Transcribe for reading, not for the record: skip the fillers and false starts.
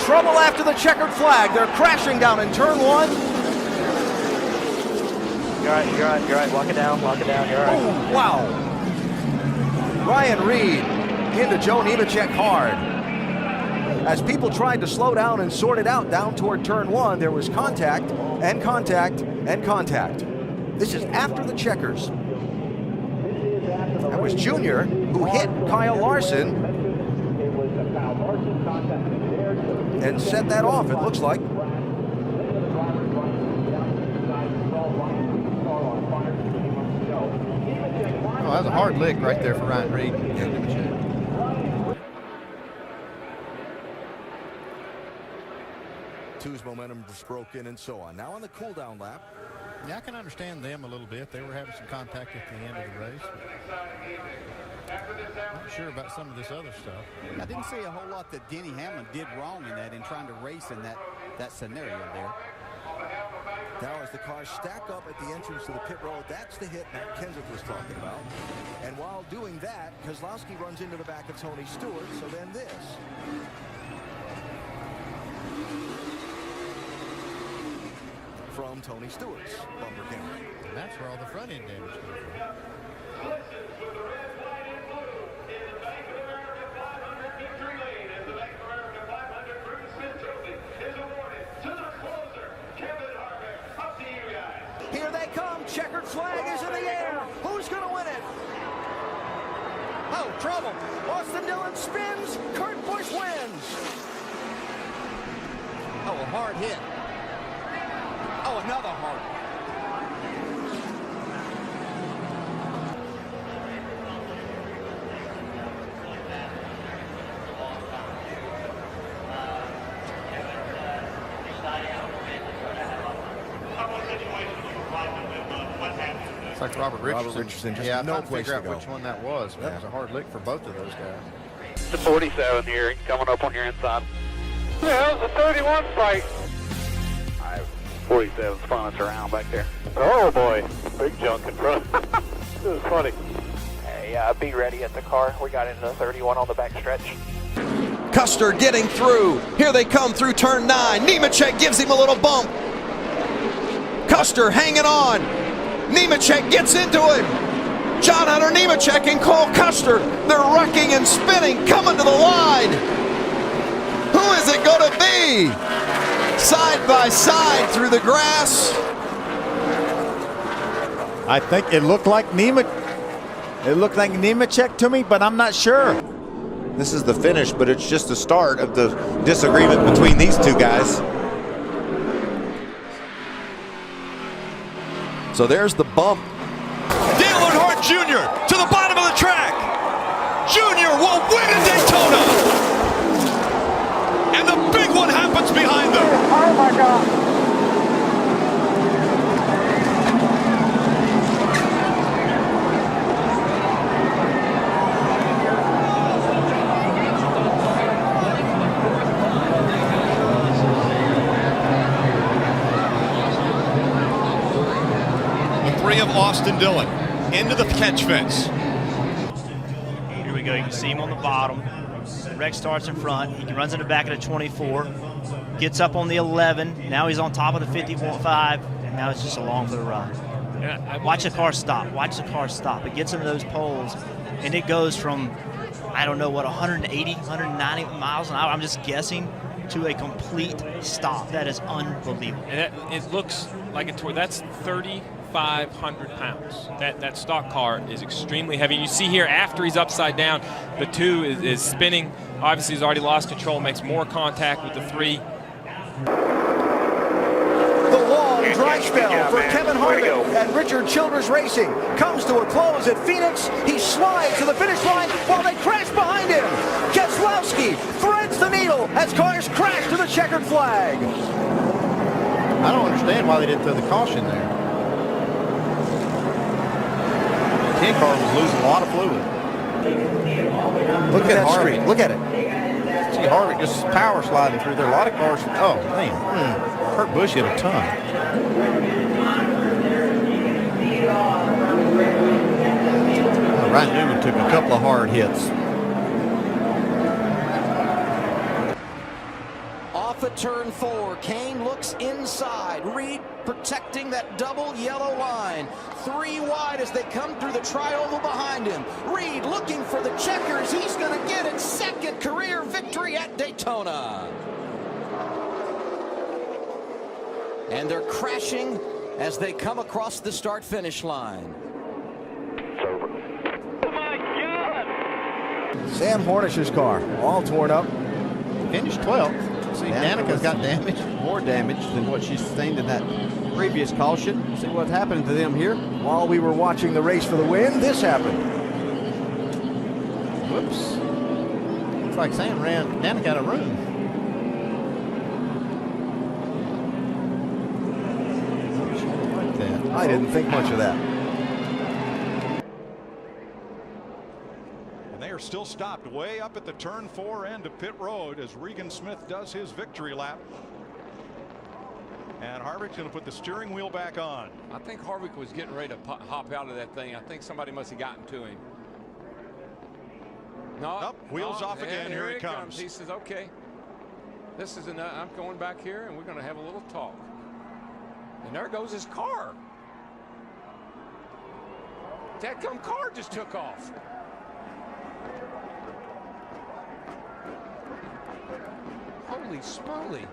trouble after the checkered flag. They're crashing down in turn one. You're right. Lock it down, you're right. Oh, wow. Ryan Reed into Joe Nemechek hard. As people tried to slow down and sort it out down toward turn one, there was contact and contact and contact. This is after the checkers. That was Junior who hit Kyle Larson and set that off, it looks like. Oh, that was a hard lick right there for Ryan Reed. Two's momentum was broken and so on. Now on the cool down lap. Yeah, I can understand them a little bit. They were having some contact at the end of the race. Not sure about some of this other stuff. I didn't see a whole lot that Denny Hamlin did wrong in that, in trying to race in that scenario there. Now as the cars stack up at the entrance to the pit road, that's the hit Matt Kenseth was talking about. And while doing that, Keselowski runs into the back of Tony Stewart, so then this. From Tony Stewart's bumper camera. And that's where all the front end damage came from. Here they come. Checkered flag is in the air. Who's going to win it? Oh, trouble. Austin Dillon spins. Kurt Busch wins. Oh, a hard hit. Oh, another hard. It's like Robert Richardson. Just yeah, I'm no trying to place figure to out go. which one that was. That was a hard lick for both of those guys. The 47 here, coming up on your inside. Yeah, it was a 31 fight. 47 spun us around back there. Oh boy, big junk in front. This is funny. Hey, be ready at the car. We got into the 31 on the back stretch. Custer getting through. Here they come through turn 9. Nemechek gives him a little bump. Custer hanging on. Nemechek gets into him. John Hunter Nemechek and Cole Custer. They're wrecking and spinning, coming to the line. Who is it going to be? Side by side through the grass. I think it looked like Nemechek to me, but I'm not sure. This is the finish, but it's just the start of the disagreement between these two guys. So there's the bump. Dale Earnhardt Jr. to the bottom of the track. Jr. will win at Daytona. And the big one happens behind them. Oh my God. Of Austin Dillon into the catch fence. Here we go. You can see him on the bottom. Rex starts in front. He runs in the back of the 24. Gets up on the 11. Now he's on top of the 51.5. And now it's just along for the ride. Watch the car stop. Watch the car stop. It gets into those poles, and it goes from, I don't know what, 180, 190 miles an hour. I'm just guessing, to a complete stop. That is unbelievable. And it looks like that's 3,500 pounds. That stock car is extremely heavy. You see here after he's upside down, the 2 is spinning. Obviously, he's already lost control, makes more contact with the 3. The long dry spell for Kevin Harvick and Richard Childress Racing comes to a close at Phoenix. He slides to the finish line while they crash behind him. Keselowski threads the needle as cars crash to the checkered flag. I don't understand why they didn't throw the caution there. The 10 car was losing a lot of fluid. Look at that Harvick. Look at it. See Harvick just power sliding through there. A lot of cars. Oh, man. Kurt Busch hit a ton. Ryan Newman took a couple of hard hits. off at turn 4. Kane looks inside. Reed protecting that double yellow line. 3 wide as they come through the tri-oval behind him. Reed looking for the checkers. He's going to get it. Second career victory at Daytona. And they're crashing as they come across the start-finish line. Sam Hornish's car, all torn up. Finished 12th. See, Danica's got damage. More damage than what she sustained in that previous caution. See what's happening to them here. While we were watching the race for the win, this happened. Whoops. Looks like Sam ran Danica out of room. Like that. I didn't think much of that. They are still stopped way up at the turn 4 end of pit road as Regan Smith does his victory lap. And Harvick's going to put the steering wheel back on. I think Harvick was getting ready to hop out of that thing. I think somebody must have gotten to him. No, nope, wheels off again. Here it comes. He says, okay, this is enough. I'm going back here and we're going to have a little talk. And there goes his car. That car just took off. Holy smoly.